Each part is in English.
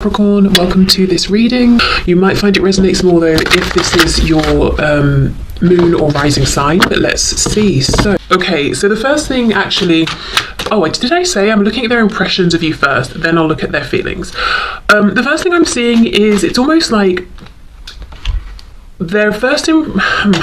Capricorn, welcome to this reading. You might find it resonates more though if this is your moon or rising sign, but let's see. So the first thing actually, did I say I'm looking at their impressions of you first, then I'll look at their feelings. The first thing I'm seeing is it's almost like their how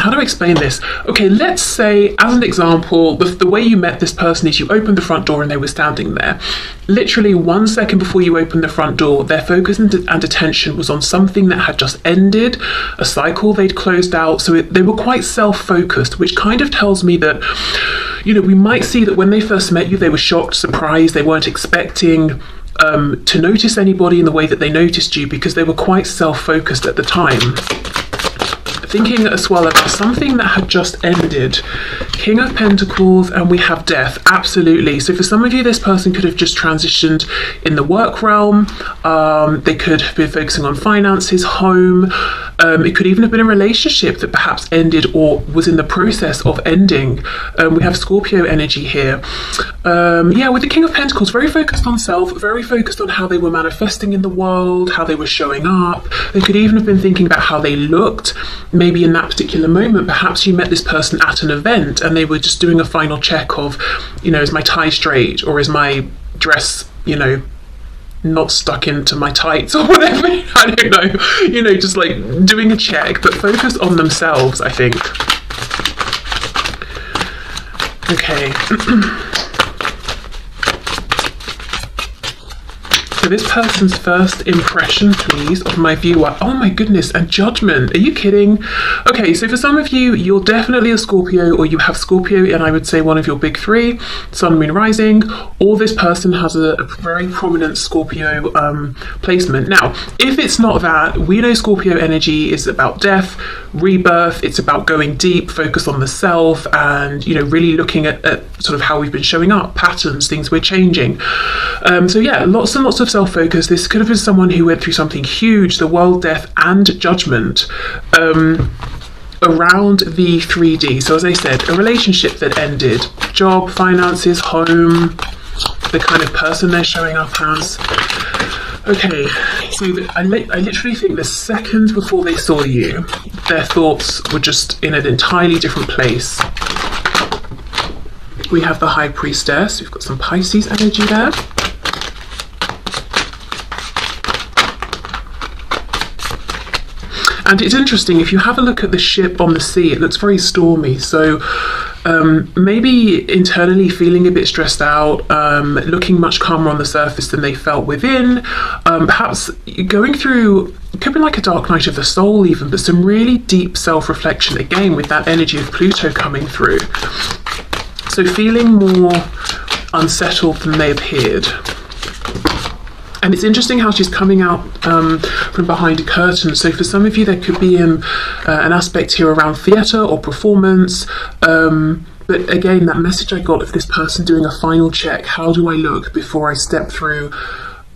do I explain this? Okay, let's say, as an example, the way you met this person is you opened the front door and they were standing there. Literally 1 second before you opened the front door, their focus and attention was on something that had just ended, a cycle they'd closed out, so they were quite self-focused, which kind of tells me that, we might see that when they first met you, they were shocked, surprised, they weren't expecting to notice anybody in the way that they noticed you because they were quite self-focused at the time. Thinking as well about something that had just ended. King of Pentacles, and we have Death. Absolutely. So for some of you, this person could have just transitioned in the work realm. They could have been focusing on finances, home. It could even have been a relationship that perhaps ended or was in the process of ending. We have Scorpio energy here. With the King of Pentacles, very focused on self, very focused on how they were manifesting in the world, how they were showing up. They could even have been thinking about how they looked. Maybe in that particular moment, perhaps you met this person at an event and they were just doing a final check of, is my tie straight, or is my dress, not stuck into my tights or whatever. I don't know, just like doing a check, but focused on themselves, I think. Okay. So this person's first impression, please, of my viewer. Oh my goodness, and Judgment. Are you kidding? Okay, so for some of you, you're definitely a Scorpio, or you have Scorpio, and I would say one of your big three, Sun, Moon, Rising, or this person has a very prominent Scorpio placement. Now, if it's not that, we know Scorpio energy is about death, rebirth, it's about going deep, focus on the self, and, really looking at sort of how we've been showing up, patterns, things we're changing. Lots and lots of self-focus. This could have been someone who went through something huge, the world, death, and judgment, around the 3D. So as I said, a relationship that ended, job, finances, home, the kind of person they're showing up as. Okay, so I literally think the second before they saw you, their thoughts were just in an entirely different place. We have the High Priestess. We've got some Pisces energy there. And it's interesting, if you have a look at the ship on the sea, it looks very stormy. So maybe internally feeling a bit stressed out, looking much calmer on the surface than they felt within. Perhaps going through, it could be like a dark night of the soul even, but some really deep self-reflection, again, with that energy of Pluto coming through. So feeling more unsettled than they appeared. And it's interesting how she's coming out from behind a curtain. So for some of you, there could be an aspect here around theatre or performance. But again, that message I got of this person doing a final check. How do I look before I step through?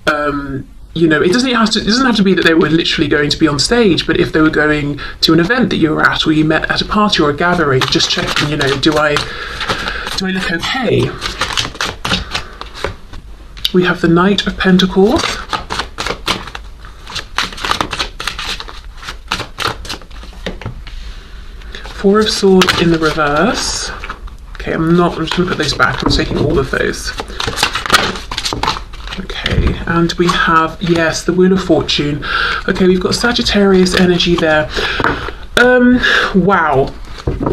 It doesn't have to be that they were literally going to be on stage, but if they were going to an event that you were at, or you met at a party or a gathering, just checking, do I look okay? We have the Knight of Pentacles. Four of Swords in the reverse. Okay, I'm just going to put those back. I'm taking all of those. Okay, and we have, yes, the Wheel of Fortune. Okay, we've got Sagittarius energy there. Wow.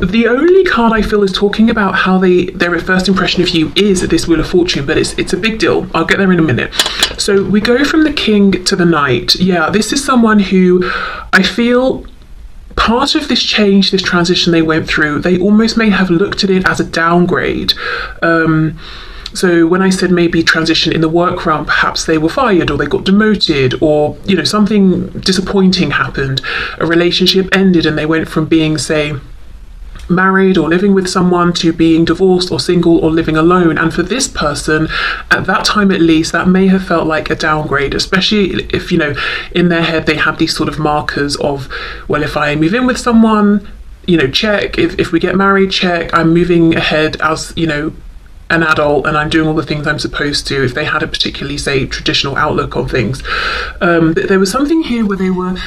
The only card I feel is talking about how their first impression of you is this Wheel of Fortune, but it's a big deal. I'll get there in a minute. So we go from the King to the Knight. Yeah, this is someone who I feel part of this change, this transition they went through, they almost may have looked at it as a downgrade. So when I said maybe transition in the work realm, perhaps they were fired or they got demoted, or, something disappointing happened. A relationship ended and they went from being, say, married or living with someone to being divorced or single or living alone. And for this person, at that time at least, that may have felt like a downgrade, especially if, in their head they have these sort of markers of, well, if I move in with someone, check. If we get married, check. I'm moving ahead as, an adult and I'm doing all the things I'm supposed to, if they had a particularly, say, traditional outlook on things. There was something here where they weren't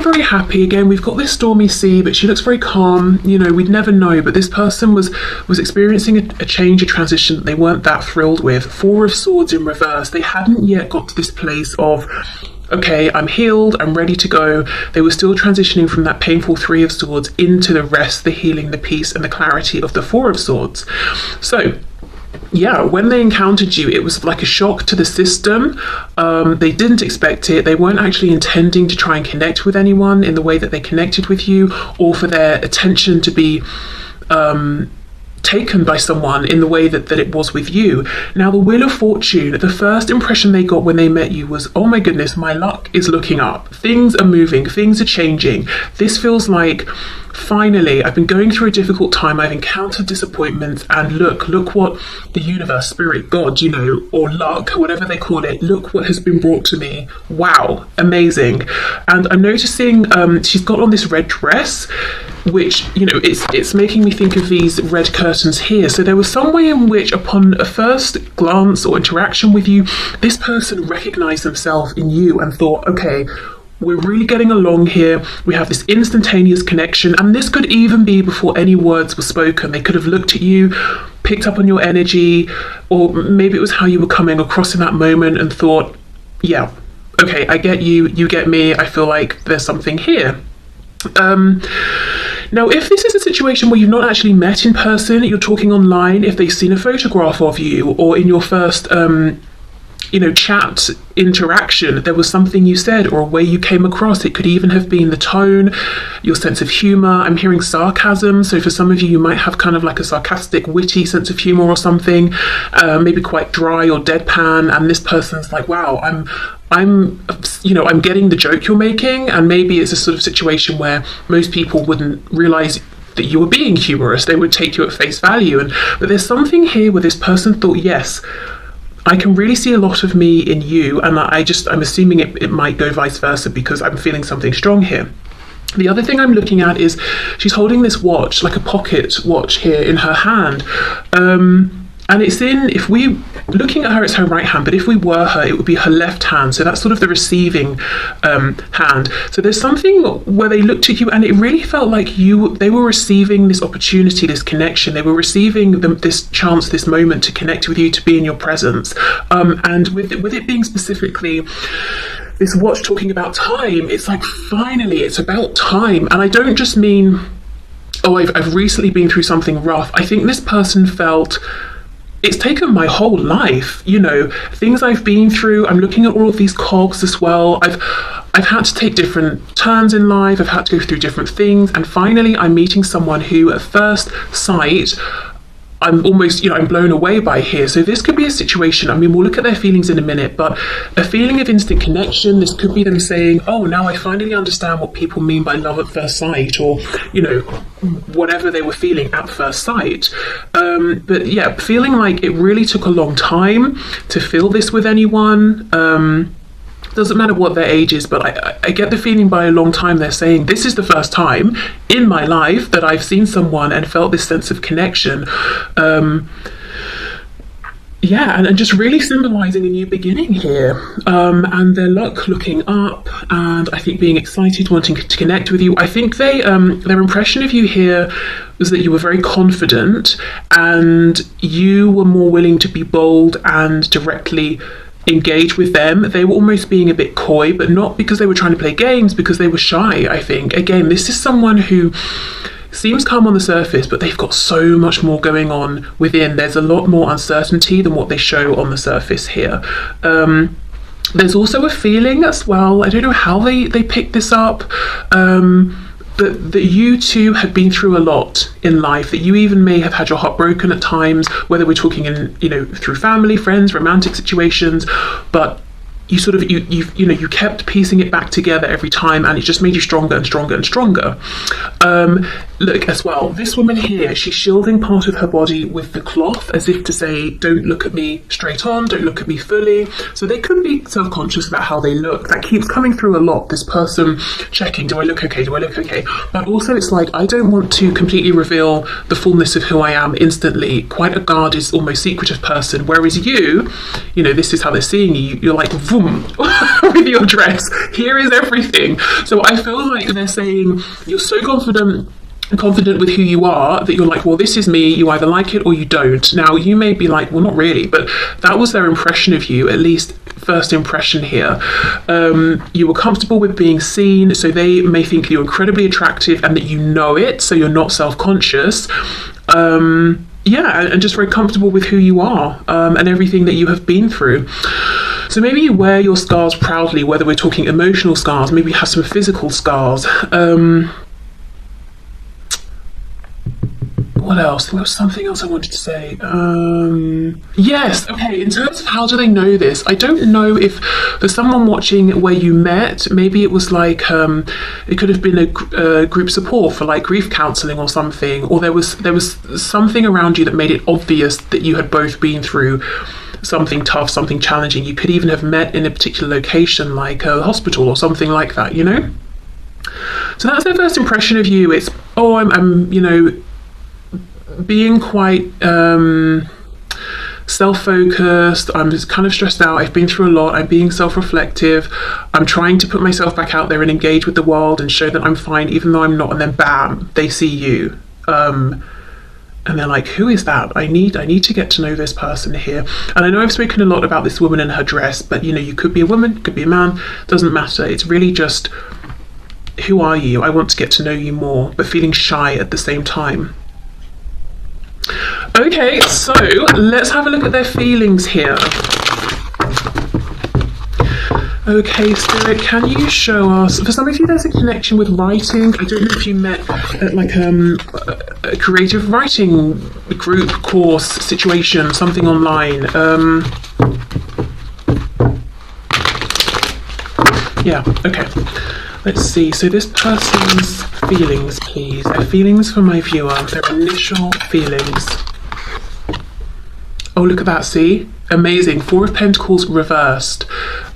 very happy. Again, we've got this stormy sea, but she looks very calm. You know, we'd never know, but this person was experiencing a change, a transition that they weren't that thrilled with. Four of Swords in reverse. They hadn't yet got to this place of, okay, I'm healed, I'm ready to go. They were still transitioning from that painful Three of Swords into the rest, the healing, the peace, and the clarity of the Four of Swords. So, yeah, when they encountered you, it was like a shock to the system. They didn't expect it. They weren't actually intending to try and connect with anyone in the way that they connected with you, or for their attention to be taken by someone in the way that it was with you. Now, the Wheel of Fortune, the first impression they got when they met you was, oh my goodness, my luck is looking up. Things are moving, things are changing. This feels like, finally, I've been going through a difficult time, I've encountered disappointments, and look what the universe, spirit, God, you know, or luck, whatever they call it, look what has been brought to me. Wow, amazing. And I'm noticing she's got on this red dress, which, you know, it's making me think of these red curtains here. So there was some way in which, upon a first glance or interaction with you, this person recognized themselves in you and thought, okay, we're really getting along here. We have this instantaneous connection, and this could even be before any words were spoken. They could have looked at you, picked up on your energy, or maybe it was how you were coming across in that moment and thought, yeah, okay, I get you, you get me, I feel like there's something here. Now, if this is a situation where you've not actually met in person, you're talking online, if they've seen a photograph of you, or in your first chat interaction, there was something you said or a way you came across. It could even have been the tone, your sense of humor. I'm hearing sarcasm. So for some of you, you might have kind of like a sarcastic, witty sense of humor or something, maybe quite dry or deadpan. And this person's like, wow, I'm getting the joke you're making. And maybe it's a sort of situation where most people wouldn't realize that you were being humorous. They would take you at face value. But there's something here where this person thought, yes, I can really see a lot of me in you, and I'm assuming it might go vice versa because I'm feeling something strong here. The other thing I'm looking at is she's holding this watch, like a pocket watch here in her hand. And it's if we, looking at her, it's her right hand, but if we were her, it would be her left hand. So that's sort of the receiving hand. So there's something where they looked at you and it really felt like they were receiving this opportunity, this connection. They were receiving this chance, this moment to connect with you, to be in your presence. And with it being specifically this watch talking about time, it's like, finally, it's about time. And I don't just mean, oh, I've recently been through something rough. I think this person felt, it's taken my whole life, things I've been through. I'm looking at all of these cogs as well. I've had to take different turns in life. I've had to go through different things. And finally, I'm meeting someone who at first sight, I'm almost, I'm blown away by here. So this could be a situation, we'll look at their feelings in a minute, but a feeling of instant connection. This could be them saying, oh, now I finally understand what people mean by love at first sight, or, whatever they were feeling at first sight. But yeah, feeling like it really took a long time to feel this with anyone. Doesn't matter what their age is, but I get the feeling by a long time they're saying, this is the first time in my life that I've seen someone and felt this sense of connection. And just really symbolizing a new beginning here. And their luck looking up, and I think being excited, wanting to connect with you. I think their impression of you here was that you were very confident and you were more willing to be bold and directly engage with them. They were almost being a bit coy, but not because they were trying to play games, because they were shy, I think. Again, this is someone who seems calm on the surface, but they've got so much more going on within. There's a lot more uncertainty than what they show on the surface here. There's also a feeling as well, I don't know how they picked this up, that you two have been through a lot in life, that you even may have had your heart broken at times, whether we're talking in, through family, friends, romantic situations, but you sort of you kept piecing it back together every time, and it just made you stronger and stronger and stronger. Look as well, this woman here, she's shielding part of her body with the cloth as if to say, don't look at me straight on, don't look at me fully. So they could be self-conscious about how they look. That keeps coming through a lot, this person checking, do I look okay, do I look okay? But also it's like, I don't want to completely reveal the fullness of who I am instantly. Quite a guarded, almost secretive person, whereas you know, this is how they're seeing you. You're like, boom, with your dress, here is everything. So I feel like they're saying, you're so confident with who you are that you're like, well, this is me, you either like it or you don't. Now you may be like, well, not really, but that was their impression of you, at least first impression here. You were comfortable with being seen, so they may think you're incredibly attractive and that you know it, so you're not self-conscious. Yeah, and just very comfortable with who you are, and everything that you have been through. So maybe you wear your scars proudly, whether we're talking emotional scars, maybe you have some physical scars. What else? There was something else I wanted to say. Yes, okay, in terms of how do they know this, I don't know if there's someone watching where you met, maybe it was like, it could have been a group support for like grief counselling or something, or there was something around you that made it obvious that you had both been through something tough, something challenging. You could even have met in a particular location, like a hospital or something like that, you know? So that's their first impression of you. It's, oh, I'm you know, being quite self-focused, I'm just kind of stressed out, I've been through a lot, I'm being self-reflective, I'm trying to put myself back out there and engage with the world and show that I'm fine even though I'm not, and then bam, they see you. And they're like, who is that? I need to get to know this person here. And I know I've spoken a lot about this woman and her dress, but you know, you could be a woman, could be a man, doesn't matter. It's really just, who are you? I want to get to know you more, but feeling shy at the same time. Okay, so let's have a look at their feelings here. Okay, Spirit, can you show us, for some of you there's a connection with writing. I don't know if you met at like a creative writing group, course, situation, something online. Yeah, okay. Let's see, so this person's feelings, please. Their feelings for my viewer, their initial feelings. Oh, look at that, see? Amazing, 4 of Pentacles reversed.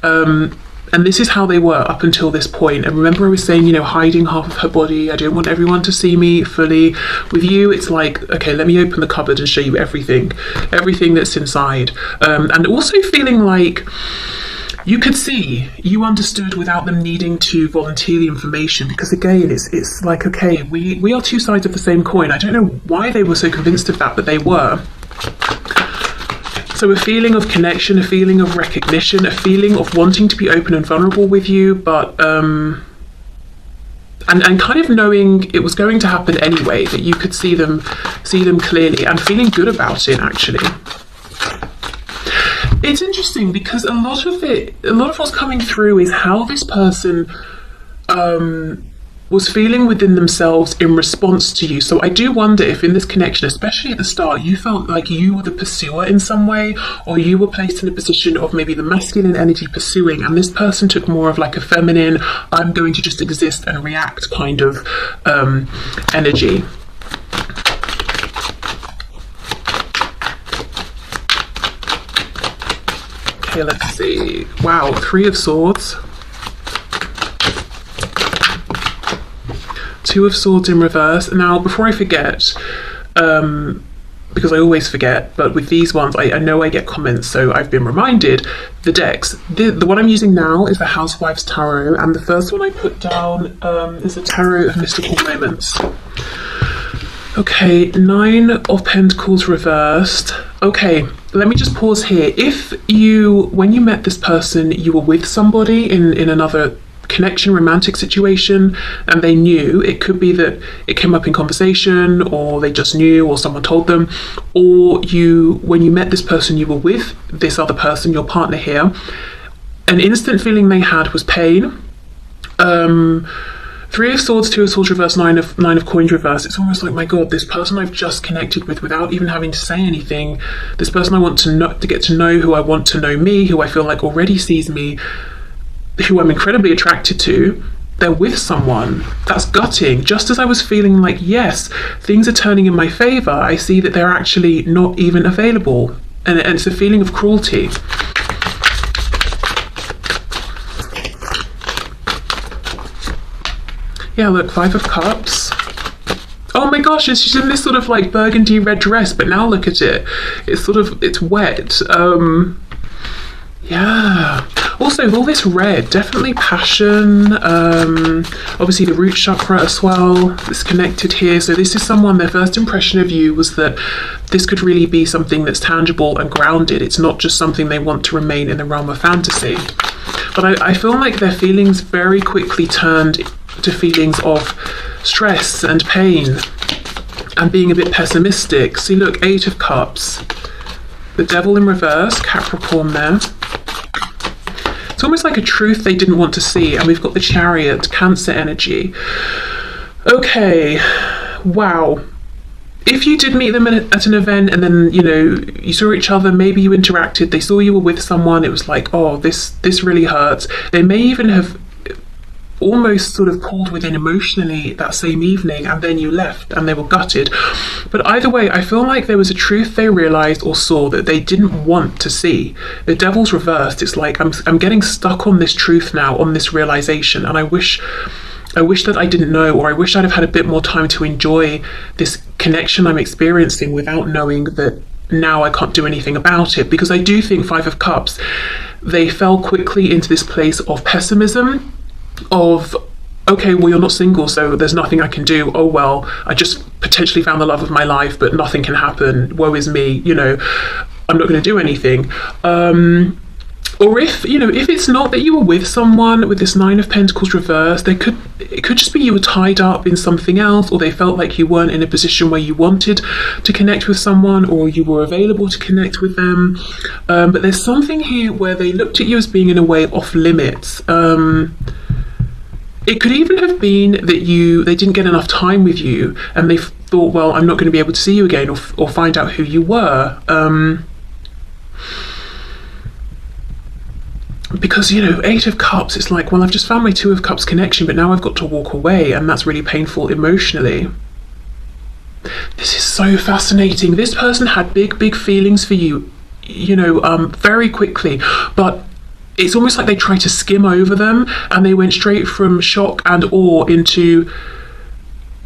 And this is how they were up until this point. And remember I was saying, you know, hiding half of her body. I don't want everyone to see me fully. With you, it's like, okay, let me open the cupboard and show you everything that's inside. And also feeling like you could see, you understood without them needing to volunteer the information, because again, it's like, okay, we are two sides of the same coin. I don't know why they were so convinced of that, but they were. So a feeling of connection, a feeling of recognition, a feeling of wanting to be open and vulnerable with you, but and kind of knowing it was going to happen anyway, that you could see them clearly, and feeling good about it actually. It's interesting because a lot of what's coming through is how this person was feeling within themselves in response to you. So I do wonder if in this connection, especially at the start, you felt like you were the pursuer in some way, or you were placed in a position of maybe the masculine energy pursuing, and this person took more of like a feminine, I'm going to just exist and react kind of energy. Okay, let's see. Wow, 3 of Swords. 2 of Swords in reverse. Now, before I forget, because I always forget, but with these ones, I know I get comments, so I've been reminded. The decks. The one I'm using now is the Housewives Tarot, and the first one I put down is a Tarot of Mystical Moments. Okay, 9 of Pentacles reversed. Okay, let me just pause here. If you, when you met this person, you were with somebody in another connection, romantic situation, and they knew, it could be that it came up in conversation, or they just knew, or someone told them, or you, when you met this person, you were with this other person, your partner here, an instant feeling they had was pain, Three of Swords, Two of Swords reverse, nine of coins reverse. It's almost like, my God, this person I've just connected with without even having to say anything. This person I want to get to know, who I want to know me, who I feel like already sees me, who I'm incredibly attracted to. They're with someone. That's gutting. Just as I was feeling like, yes, things are turning in my favour, I see that they're actually not even available. And it's a feeling of cruelty. Yeah, look, Five of Cups. Oh my gosh, she's in this sort of like burgundy red dress, but now look at it. It's wet. Yeah. Also, with all this red, definitely passion. Obviously the root chakra as well is connected here. So this is someone, their first impression of you was that this could really be something that's tangible and grounded. It's not just something they want to remain in the realm of fantasy. But I feel like their feelings very quickly turned to feelings of stress and pain and being a bit pessimistic. See, look, Eight of Cups. The Devil in reverse, Capricorn there. It's almost like a truth they didn't want to see. And we've got the Chariot, Cancer energy. Okay, wow. If you did meet them at an event and then, you know, you saw each other, maybe you interacted, they saw you were with someone, it was like, oh, this really hurts. They may even have almost sort of pulled within emotionally that same evening, and then you left and they were gutted. But either way, I feel like there was a truth they realized or saw that they didn't want to see. The Devil's reversed. It's like I'm getting stuck on this truth now, on this realization, and I wish that I didn't know, or I wish I'd have had a bit more time to enjoy this connection I'm experiencing without knowing that now I can't do anything about it. Because I do think Five of Cups, they fell quickly into this place of pessimism, of, okay, well, you're not single, so there's nothing I can do. Oh, well, I just potentially found the love of my life, but nothing can happen. Woe is me, you know, I'm not going to do anything. Or if it's not that you were with someone with this Nine of Pentacles reversed, it could just be you were tied up in something else, or they felt like you weren't in a position where you wanted to connect with someone, or you were available to connect with them. But there's something here where they looked at you as being in a way off limits. It could even have been that they didn't get enough time with you, and they thought, well, I'm not going to be able to see you again, or find out who you were. Because, you know, Eight of Cups, it's like, well, I've just found my Two of Cups connection, but now I've got to walk away, and that's really painful emotionally. This is so fascinating. This person had big feelings for you, you know, very quickly, but it's almost like they tried to skim over them, and they went straight from shock and awe into...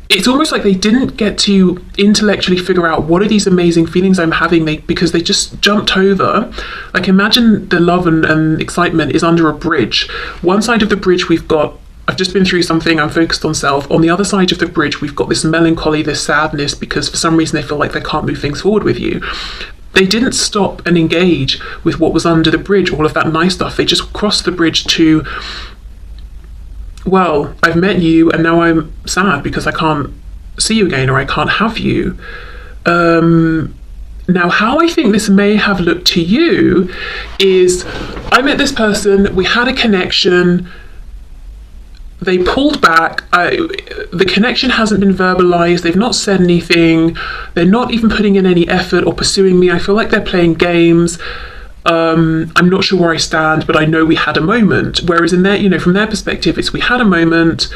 It's almost like they didn't get to intellectually figure out what are these amazing feelings I'm having, because they just jumped over. Like, imagine the love and excitement is under a bridge. One side of the bridge we've got, I've just been through something, I'm focused on self. On the other side of the bridge, we've got this melancholy, this sadness, because for some reason they feel like they can't move things forward with you. They didn't stop and engage with what was under the bridge, all of that nice stuff. They just crossed the bridge to, well, I've met you and now I'm sad because I can't see you again, or I can't have you. Now, how I think this may have looked to you is, I met this person, we had a connection, they pulled back, the connection hasn't been verbalized, they've not said anything, they're not even putting in any effort or pursuing me. I feel like they're playing games. I'm not sure where I stand, but I know we had a moment. Whereas in their, you know, from their perspective, it's we had a moment,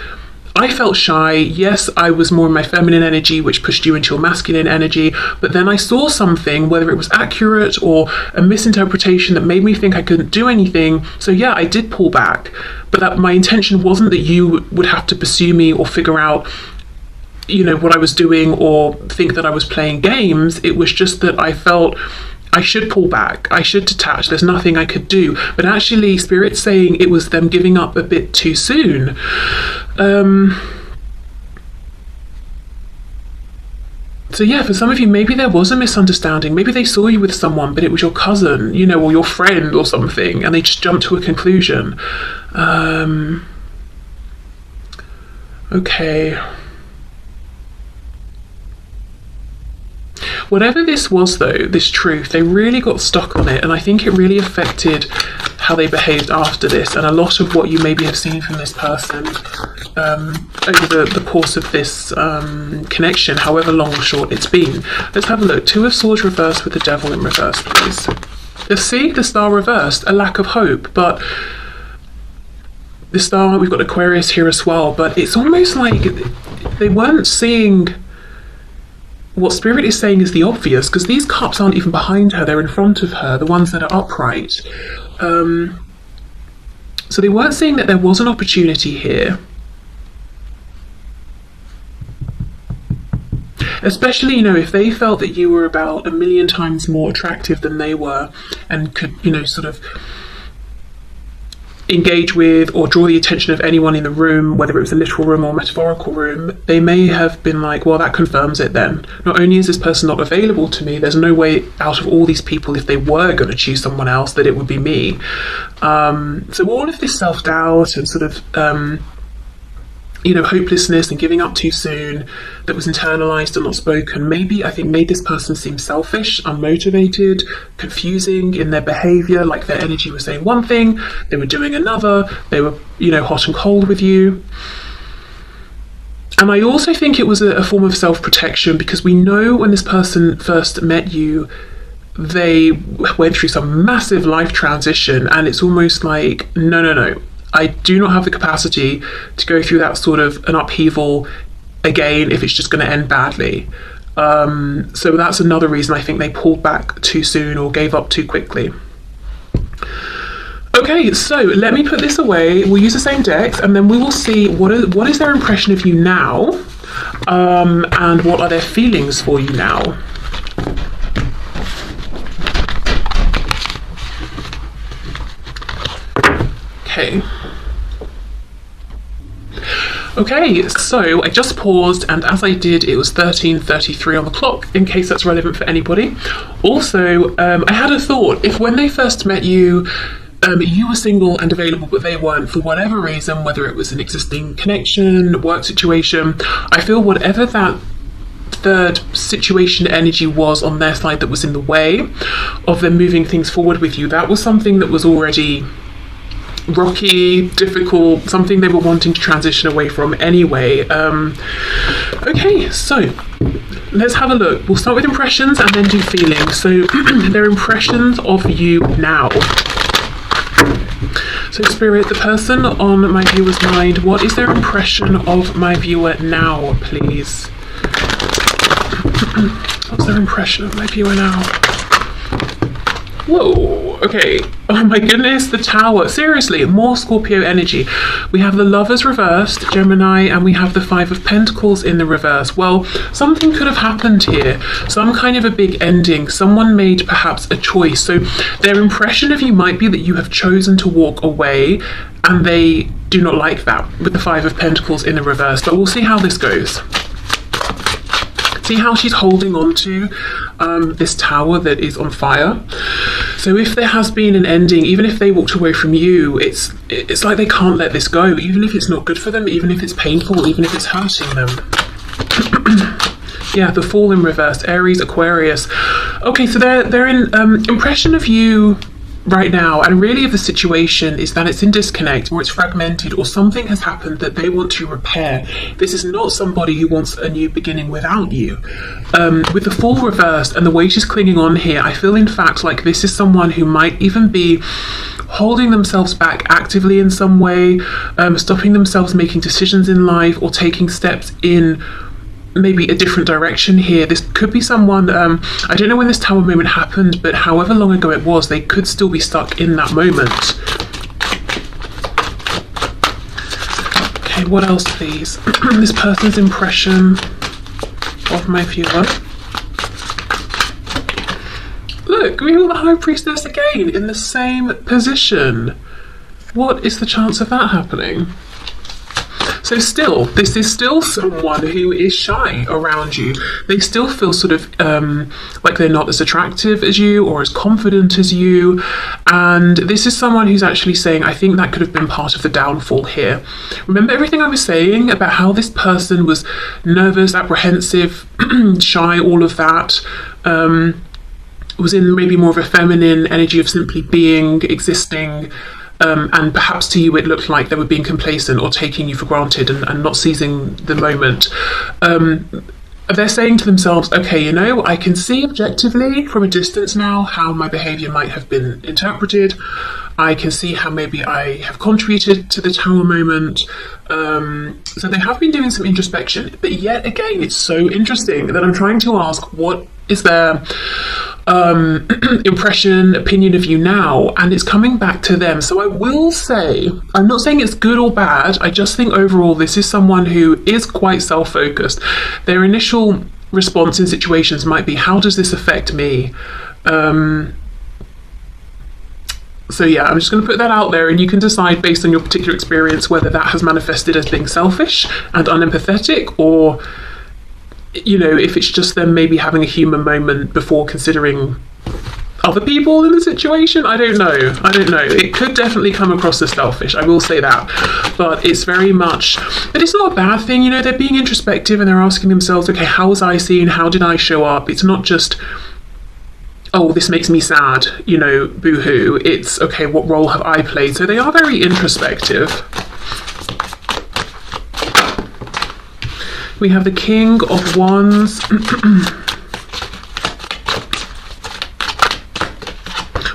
I felt shy, yes, I was more in my feminine energy, which pushed you into your masculine energy, but then I saw something, whether it was accurate or a misinterpretation, that made me think I couldn't do anything. So yeah, I did pull back, but that my intention wasn't that you would have to pursue me or figure out, you know, what I was doing or think that I was playing games. It was just that I felt I should pull back, I should detach, there's nothing I could do. But actually, Spirit's saying it was them giving up a bit too soon. So yeah, for some of you, maybe there was a misunderstanding. Maybe they saw you with someone, but it was your cousin, you know, or your friend or something, and they just jumped to a conclusion. Okay. Whatever this was, though, this truth, they really got stuck on it, and I think it really affected how they behaved after this, and a lot of what you maybe have seen from this person over the course of this connection, however long or short it's been. Let's have a look. Two of Swords reversed with the Devil in reverse, please. Let's see, the Star reversed, a lack of hope, but the Star, we've got Aquarius here as well, but it's almost like they weren't seeing what Spirit is saying is the obvious, because these cups aren't even behind her, they're in front of her, the ones that are upright. So they weren't seeing that there was an opportunity here. Especially, you know, if they felt that you were about 1,000,000 times more attractive than they were and could, you know, sort of engage with or draw the attention of anyone in the room, whether it was a literal room or metaphorical room, they may have been like, well, that confirms it then. Not only is this person not available to me, there's no way out of all these people, if they were going to choose someone else, that it would be me. So all of this self-doubt and sort of you know, hopelessness and giving up too soon that was internalized and not spoken, maybe, I think, made this person seem selfish, unmotivated, confusing in their behavior, like their energy was saying one thing, they were doing another, they were, you know, hot and cold with you. And I also think it was a form of self-protection, because we know when this person first met you, they went through some massive life transition, and it's almost like, no, I do not have the capacity to go through that sort of an upheaval again if it's just going to end badly. So that's another reason I think they pulled back too soon or gave up too quickly. Okay, so let me put this away. We'll use the same decks, and then we will see what is their impression of you now, and what are their feelings for you now. Okay, so I just paused, and as I did, it was 13:33 on the clock, in case that's relevant for anybody. Also, I had a thought. If when they first met you, you were single and available, but they weren't for whatever reason, whether it was an existing connection, work situation, I feel whatever that third situation energy was on their side that was in the way of them moving things forward with you, that was something that was already rocky, difficult, something they were wanting to transition away from anyway. Okay, so let's have a look. We'll start with impressions and then do feelings. So their impressions of you now. So Spirit, the person on my viewer's mind, what is their impression of my viewer now, please? What's their impression of my viewer now? Whoa, okay. Oh my goodness, the Tower. Seriously, more Scorpio energy. We have the Lovers reversed, Gemini, and we have the Five of Pentacles in the reverse. Well, something could have happened here. Some kind of a big ending. Someone made perhaps a choice. So their impression of you might be that you have chosen to walk away, and they do not like that with the Five of Pentacles in the reverse. But we'll see how this goes. See how she's holding on to this tower that is on fire. So if there has been an ending, even if they walked away from you, it's like they can't let this go, even if it's not good for them, even if it's painful, even if it's hurting them. Yeah, the Fool in reverse, Aries, Aquarius. Okay, so they're in impression of you right now, and really of the situation, is that it's in disconnect, or it's fragmented, or something has happened that they want to repair. This is not somebody who wants a new beginning without you. With the Fool reversed and the way she's clinging on here, I feel in fact like this is someone who might even be holding themselves back actively in some way, stopping themselves making decisions in life, or taking steps in maybe a different direction here. This could be someone, I don't know when this Tower moment happened, but however long ago it was, they could still be stuck in that moment. Okay, what else please? This person's impression of my viewer. Look, we have the High Priestess again in the same position. What is the chance of that happening? So still, this is still someone who is shy around you. They still feel sort of like they're not as attractive as you or as confident as you. And this is someone who's actually saying, I think that could have been part of the downfall here. Remember everything I was saying about how this person was nervous, apprehensive, shy, all of that. was in maybe more of a feminine energy of simply being, existing, and perhaps to you it looked like they were being complacent or taking you for granted and not seizing the moment. They're saying to themselves, okay, you know, I can see objectively from a distance now how my behaviour might have been interpreted. I can see how maybe I have contributed to the Tower moment. So they have been doing some introspection, but yet again, it's so interesting that I'm trying to ask, what is their impression, opinion of you now? And it's coming back to them. So I will say, I'm not saying it's good or bad, I just think overall this is someone who is quite self-focused. Their initial response in situations might be, how does this affect me? So yeah, I'm just going to put that out there, and you can decide based on your particular experience whether that has manifested as being selfish and unempathetic, or, you know, if it's just them maybe having a human moment before considering other people in the situation. I don't know. It could definitely come across as selfish, I will say that. But it's very much, but it's not a bad thing, you know, they're being introspective and they're asking themselves, okay, how was I seen? How did I show up? It's not just, oh, this makes me sad, you know, boo-hoo. It's, okay, what role have I played? So they are very introspective. We have the King of Wands.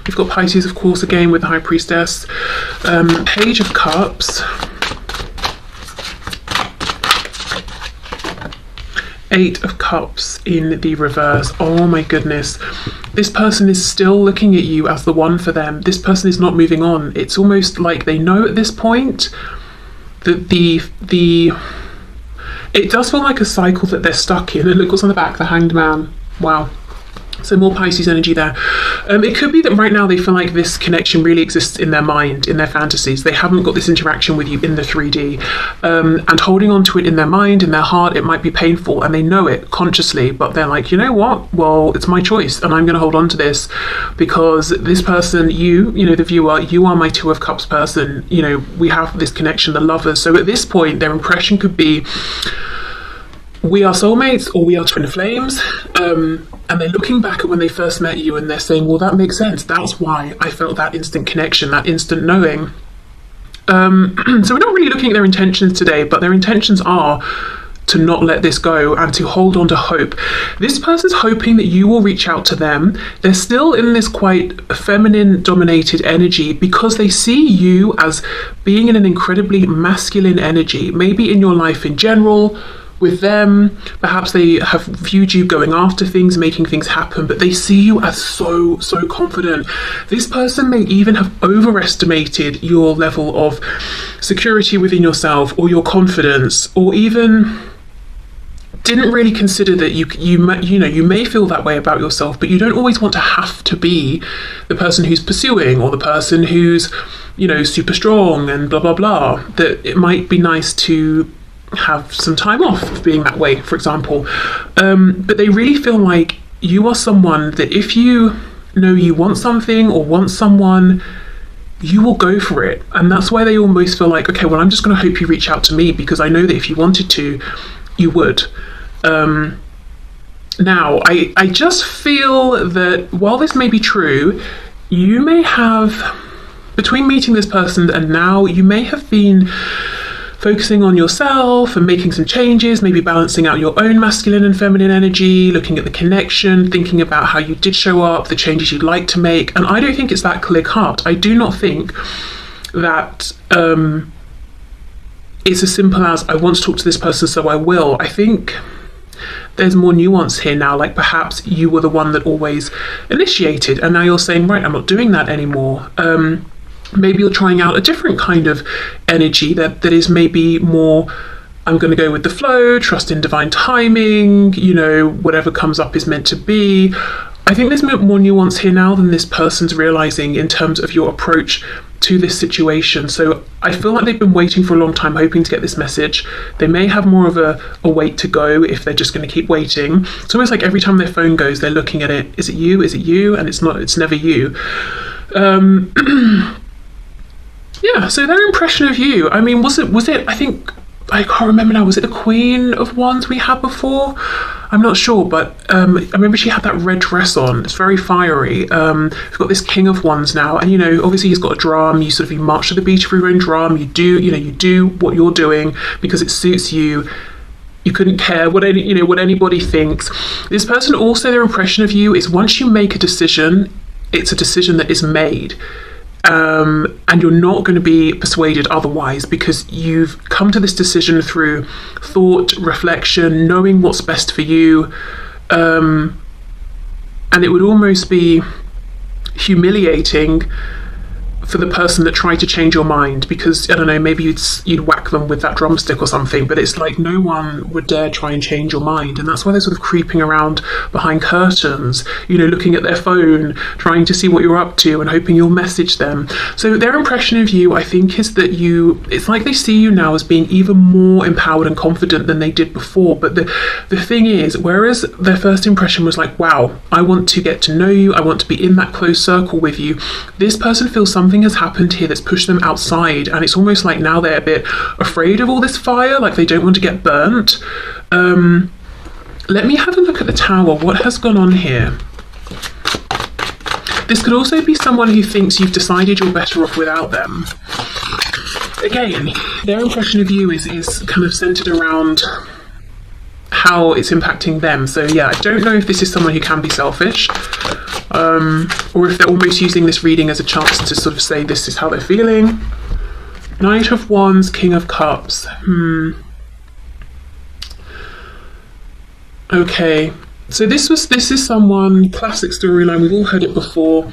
We've got Pisces, of course, again with the High Priestess. Page of Cups. Eight of Cups in the reverse. Oh my goodness. This person is still looking at you as the one for them. This person is not moving on. It's almost like they know at this point that it does feel like a cycle that they're stuck in. And look what's on the back, the Hanged Man. Wow. So more Pisces energy there. It could be that right now they feel like this connection really exists in their mind, in their fantasies. They haven't got this interaction with you in the 3D. And holding on to it in their mind, in their heart, it might be painful, and they know it consciously, but they're like, you know what? Well, it's my choice, and I'm going to hold on to this because this person, you know, the viewer, you are my Two of Cups person. You know, we have this connection, the lovers. So at this point, their impression could be, we are soulmates or we are twin flames. And they're looking back at when they first met you and they're saying, well, that makes sense. That's why I felt that instant connection, that instant knowing. So we're not really looking at their intentions today, but their intentions are to not let this go and to hold on to hope. This person's hoping that you will reach out to them. They're still in this quite feminine dominated energy because they see you as being in an incredibly masculine energy, maybe in your life in general. With them, perhaps they have viewed you going after things, making things happen, but they see you as so confident. This person may even have overestimated your level of security within yourself or your confidence, or even didn't really consider that you may feel that way about yourself, but you don't always want to have to be the person who's pursuing or the person who's, you know, super strong and blah blah blah. That it might be nice to have some time off of being that way, for example. But they really feel like you are someone that if you know you want something or want someone, you will go for it. And that's why they almost feel like, okay, well, I'm just going to hope you reach out to me because I know that if you wanted to, you would. Now, I just feel that while this may be true, you may have, between meeting this person and now, you may have been focusing on yourself and making some changes, maybe balancing out your own masculine and feminine energy, looking at the connection, thinking about how you did show up, the changes you'd like to make. And I don't think it's that clear cut. I do not think that it's as simple as I want to talk to this person, so I will. I think there's more nuance here now, like perhaps you were the one that always initiated and now you're saying, right, I'm not doing that anymore. Maybe you're trying out a different kind of energy that is maybe more, I'm going to go with the flow, trust in divine timing, you know, whatever comes up is meant to be. I think there's more nuance here now than this person's realizing in terms of your approach to this situation. So I feel like they've been waiting for a long time, hoping to get this message. They may have more of a wait to go if they're just going to keep waiting. It's almost like every time their phone goes, they're looking at it. Is it you? Is it you? And it's not, it's never you. Yeah, so their impression of you, I mean, was it, I think I can't remember now, was it the Queen of Wands we had before? I'm not sure, but I remember she had that red dress on. It's very fiery. We've got this King of Wands now, and obviously he's got a drum. You march to the beat of your own drum. You do what you're doing because it suits you. You couldn't care what anybody thinks. This person also, their impression of you is once you make a decision, it's a decision that is made. And you're not going to be persuaded otherwise, because you've come to this decision through thought, reflection, knowing what's best for you. And it would almost be humiliating for the person that tried to change your mind, because I don't know, maybe you'd whack them with that drumstick or something, but it's like no one would dare try and change your mind. And that's why they're sort of creeping around behind curtains, looking at their phone, trying to see what you're up to and hoping you'll message them. So their impression of you, I think, is that it's like they see you now as being even more empowered and confident than they did before. But the thing is, whereas their first impression was like, wow, I want to get to know you, I want to be in that close circle with you, this person feels something has happened here that's pushed them outside, and it's almost like now they're a bit afraid of all this fire, like they don't want to get burnt. Let me have a look at the Tower. What has gone on here? This could also be someone who thinks you've decided you're better off without them. Again, their impression of you is kind of centered around how it's impacting them. So yeah, I don't know if this is someone who can be selfish, or if they're almost using this reading as a chance to sort of say this is how they're feeling. Knight of Wands, King of Cups. Okay, so this is someone, classic storyline, we've all heard it before.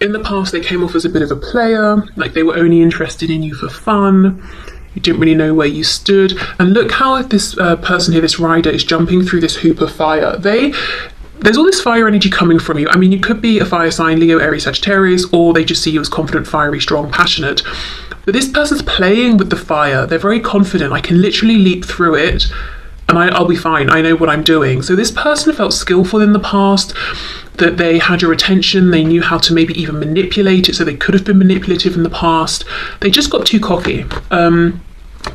In the past they came off as a bit of a player, like they were only interested in you for fun. You didn't really know where you stood. And look how this person here, this rider, is jumping through this hoop of fire. There's all this fire energy coming from you. I mean, you could be a fire sign, Leo, Aries, Sagittarius, or they just see you as confident, fiery, strong, passionate. But this person's playing with the fire. They're very confident. I can literally leap through it and I'll be fine. I know what I'm doing. So this person felt skillful in the past, that they had your attention, they knew how to maybe even manipulate it, so they could have been manipulative in the past. They just got too cocky.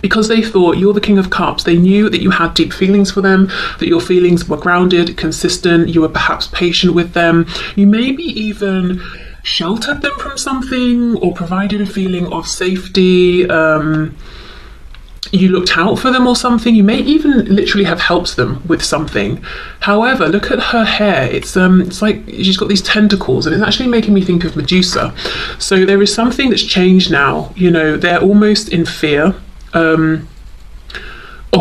Because they thought you're the King of Cups. They knew that you had deep feelings for them, that your feelings were grounded, consistent, you were perhaps patient with them. You maybe even sheltered them from something or provided a feeling of safety. You looked out for them or something. You may even literally have helped them with something. However, look at her hair. It's like she's got these tentacles, and it's actually making me think of Medusa. So there is something that's changed now. They're almost in fear of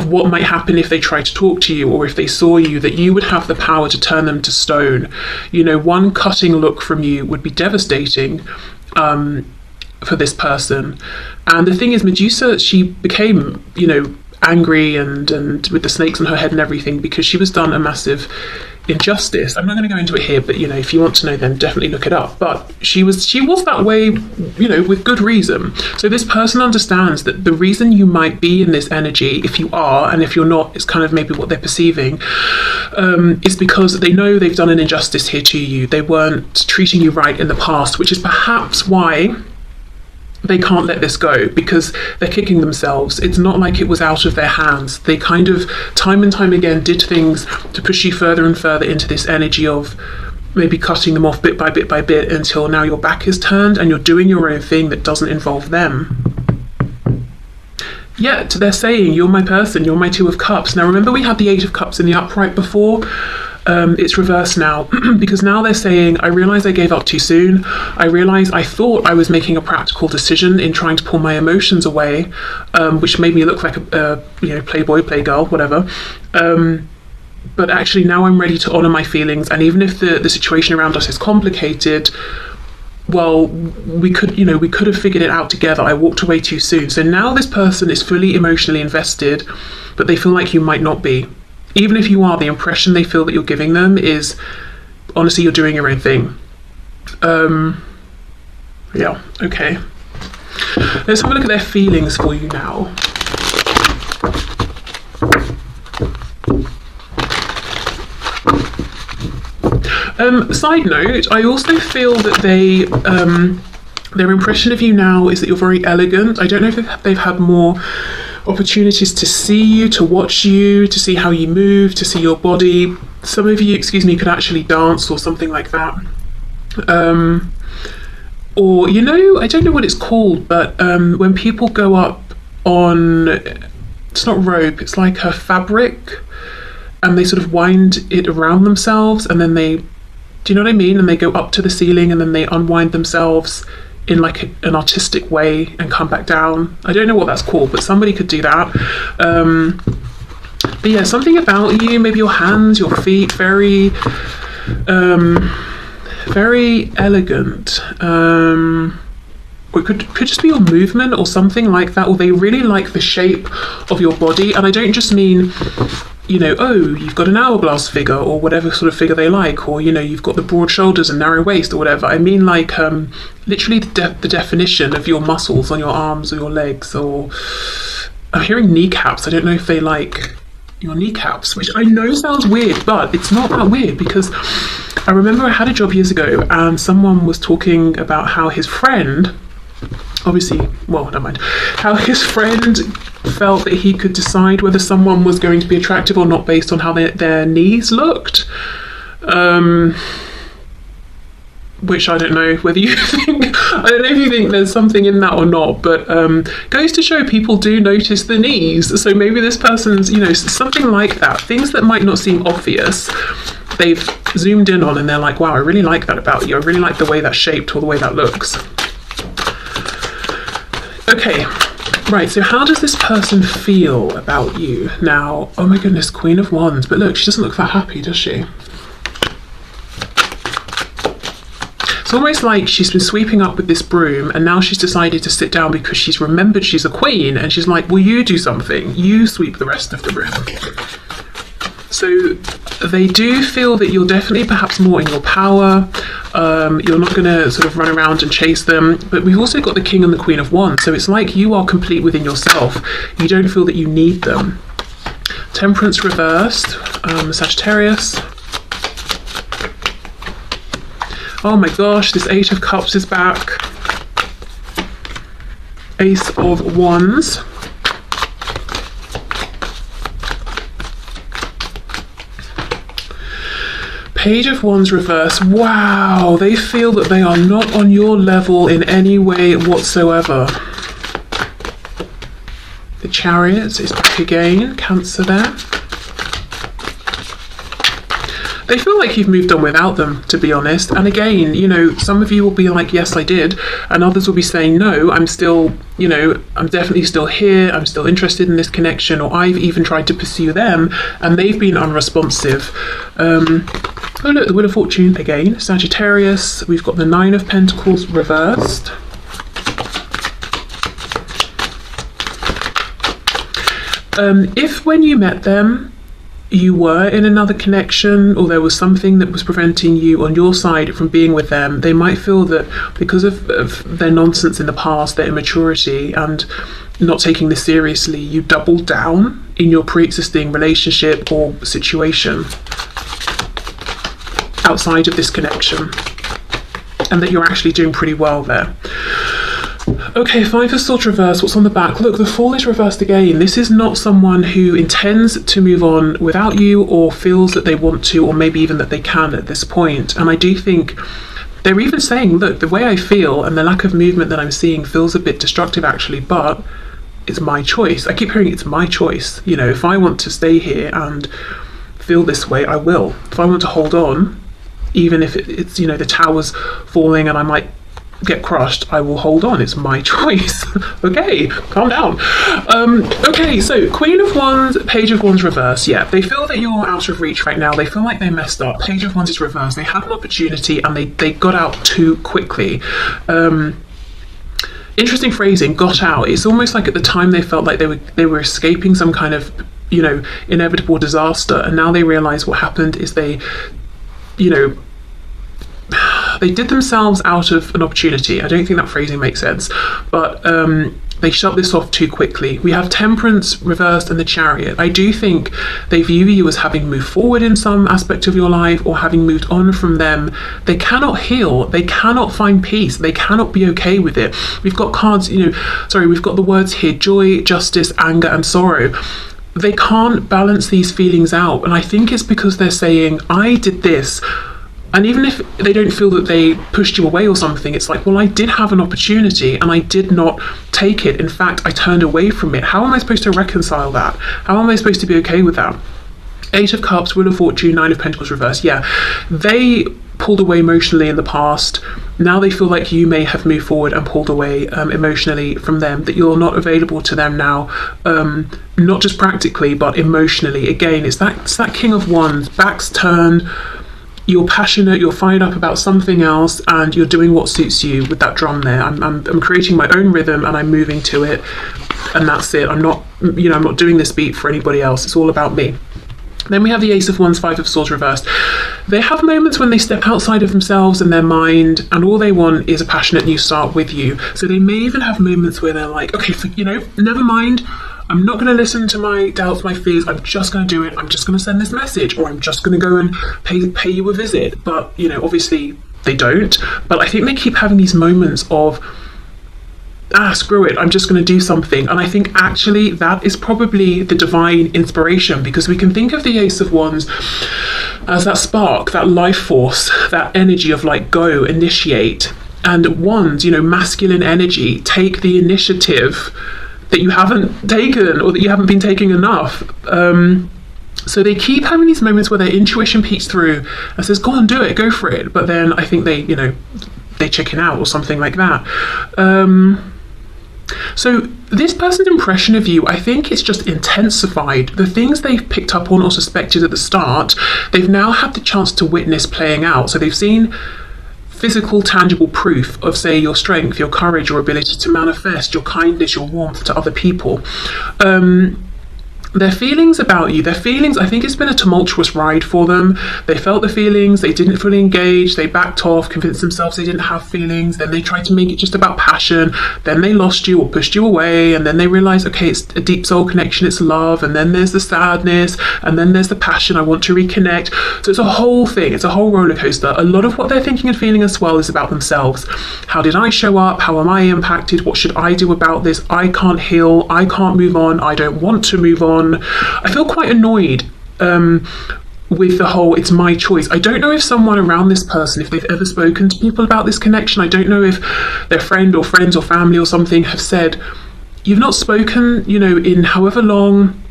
what might happen if they try to talk to you, or if they saw you, that you would have the power to turn them to stone. One cutting look from you would be devastating for this person. And the thing is, Medusa, she became, angry and with the snakes on her head and everything, because she was done a massive injustice. I'm not going to go into it here, but if you want to know, then definitely look it up. But she was that way, with good reason. So this person understands that the reason you might be in this energy, if you are, and if you're not, it's kind of maybe what they're perceiving, is because they know they've done an injustice here to you. They weren't treating you right in the past, which is perhaps why they can't let this go, because they're kicking themselves. It's not like it was out of their hands. They kind of time and time again did things to push you further and further into this energy of maybe cutting them off bit by bit by bit, until now your back is turned and you're doing your own thing that doesn't involve them. Yet they're saying, you're my person, you're my Two of Cups. Now remember, we had the Eight of Cups in the upright before. It's reversed now, because now they're saying, I realised I gave up too soon. I realised I thought I was making a practical decision in trying to pull my emotions away, which made me look like a playboy, playgirl, whatever. But actually now I'm ready to honour my feelings, and even if the situation around us is complicated, well, we could have figured it out together. I walked away too soon. So now this person is fully emotionally invested, but they feel like you might not be. Even if you are, the impression they feel that you're giving them is, honestly, you're doing your own thing. Yeah, okay. Let's have a look at their feelings for you now. Side note, I also feel that their impression of you now is that you're very elegant. I don't know if they've had more opportunities to see you, to watch you, to see how you move, to see your body. Some of you, could actually dance or something like that. Or, I don't know what it's called, but when people go up on, it's not rope, it's like a fabric, and they sort of wind it around themselves, and then do you know what I mean? And they go up to the ceiling, and then they unwind themselves in like an artistic way and come back down. I don't know what that's called, but somebody could do that. But yeah, something about you, maybe your hands, your feet, very elegant. Or it could just be your movement or something like that, or they really like the shape of your body. And I don't just mean, you've got an hourglass figure or whatever sort of figure they like, or, you've got the broad shoulders and narrow waist or whatever. I mean like literally the definition of your muscles on your arms or your legs, or I'm hearing kneecaps. I don't know if they like your kneecaps, which I know sounds weird, but it's not that weird, because I remember I had a job years ago and someone was talking about how his friend, how his friend felt that he could decide whether someone was going to be attractive or not based on how their knees looked. Which I don't know whether you think, I don't know if you think there's something in that or not, but goes to show people do notice the knees. So maybe this person's, something like that. Things that might not seem obvious, they've zoomed in on and they're like, wow, I really like that about you. I really like the way that's shaped or the way that looks. Okay, right, so how does this person feel about you now? Oh my goodness, Queen of Wands. But look, she doesn't look that happy, does she? It's almost like she's been sweeping up with this broom and now she's decided to sit down because she's remembered she's a queen, and she's like, well, you do something. You sweep the rest of the room. So they do feel that you're definitely perhaps more in your power. You're not going to sort of run around and chase them. But we've also got the King and the Queen of Wands. So it's like you are complete within yourself. You don't feel that you need them. Temperance reversed. Sagittarius. Oh my gosh, this Eight of Cups is back. Ace of Wands. Page of Wands reverse. Wow, they feel that they are not on your level in any way whatsoever. The Chariot is back again. Cancer there. They feel like you've moved on without them, to be honest. And again, some of you will be like, yes, I did. And others will be saying, no, I'm still, I'm definitely still here. I'm still interested in this connection. Or I've even tried to pursue them and they've been unresponsive. Oh, look, the Wheel of Fortune again. Sagittarius. We've got the Nine of Pentacles reversed. If when you met them, you were in another connection, or there was something that was preventing you on your side from being with them, they might feel that because of their nonsense in the past, their immaturity and not taking this seriously, you doubled down in your pre-existing relationship or situation outside of this connection, and that you're actually doing pretty well there. Okay, Five of Swords reversed. What's on the back? Look, the Fool is reversed again. This is not someone who intends to move on without you, or feels that they want to, or maybe even that they can at this point. And I do think they're even saying, look, the way I feel and the lack of movement that I'm seeing feels a bit destructive actually, but it's my choice. I keep hearing it's my choice. If I want to stay here and feel this way, I will. If I want to hold on, even if it's the tower's falling and I might get crushed, I will hold on. It's my choice. Okay, calm down. Okay, so Queen of Wands, Page of Wands reverse. Yeah, they feel that you're out of reach right now. They feel like they messed up. Page of Wands is reversed. They had an opportunity and they got out too quickly. Interesting phrasing, got out. It's almost like at the time they felt like they were escaping some kind of inevitable disaster, and now they realize what happened is they did themselves out of an opportunity. I don't think that phrasing makes sense, but they shut this off too quickly. We have Temperance reversed and the Chariot. I do think they view you as having moved forward in some aspect of your life or having moved on from them. They cannot heal. They cannot find peace. They cannot be okay with it. We've got cards, we've got the words here: joy, justice, anger, and sorrow. They can't balance these feelings out. And I think it's because they're saying, I did this. And even if they don't feel that they pushed you away or something, it's like, well, I did have an opportunity and I did not take it. In fact, I turned away from it. How am I supposed to reconcile that? How am I supposed to be okay with that? 8 of Cups, Wheel of Fortune, 9 of Pentacles reversed. Yeah, they pulled away emotionally in the past. Now they feel like you may have moved forward and pulled away emotionally from them, that you're not available to them now, not just practically, but emotionally. Again, it's that King of Wands, back's turned. You're passionate, you're fired up about something else, and you're doing what suits you with that drum there. I'm creating my own rhythm and I'm moving to it, and that's it. I'm not doing this beat for anybody else. It's all about me. Then we have the Ace of Wands, 5 of Swords reversed. They have moments when they step outside of themselves and their mind, and all they want is a passionate new start with you. So they may even have moments where they're like, okay, never mind. I'm not going to listen to my doubts, my fears. I'm just going to do it. I'm just going to send this message, or I'm just going to go and pay you a visit. But, obviously they don't. But I think they keep having these moments of, screw it, I'm just going to do something. And I think actually that is probably the divine inspiration, because we can think of the Ace of Wands as that spark, that life force, that energy of like, go, initiate. And Wands, masculine energy, take the initiative that you haven't taken, or that you haven't been taking enough. So they keep having these moments where their intuition peeks through and says, go on, do it, go for it. But then I think they chicken out or something like that. So this person's impression of you, I think it's just intensified. The things they've picked up on or suspected at the start, they've now had the chance to witness playing out. So they've seen physical, tangible proof of, say, your strength, your courage, your ability to manifest, your kindness, your warmth to other people. Their feelings about you, I think it's been a tumultuous ride for them. They felt the feelings, they didn't fully engage, they backed off, convinced themselves they didn't have feelings, then they tried to make it just about passion, then they lost you or pushed you away, and then they realized, okay, it's a deep soul connection, it's love, and then there's the sadness, and then there's the passion, I want to reconnect. So it's a whole thing, it's a whole roller coaster. A lot of what they're thinking and feeling as well is about themselves. How did I show up? How am I impacted? What should I do about this? I can't heal, I can't move on, I don't want to move on. I feel quite annoyed with the whole it's my choice. I don't know if someone around this person, if they've ever spoken to people about this connection, I don't know if their friend or friends or family or something have said, you've not spoken, in however long,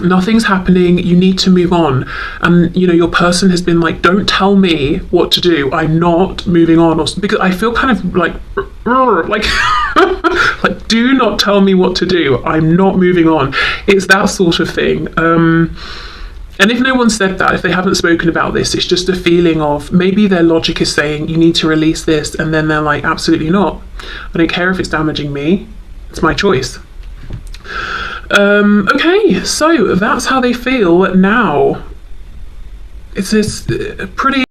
nothing's happening, you need to move on. And your person has been like, don't tell me what to do, I'm not moving on. Or because I feel kind of like like, do not tell me what to do, I'm not moving on. It's that sort of thing. And if no one said that, if they haven't spoken about this, it's just a feeling of maybe their logic is saying you need to release this, and then they're like, absolutely not, I don't care if it's damaging me, it's my choice. Okay, so that's how they feel now. It's this pretty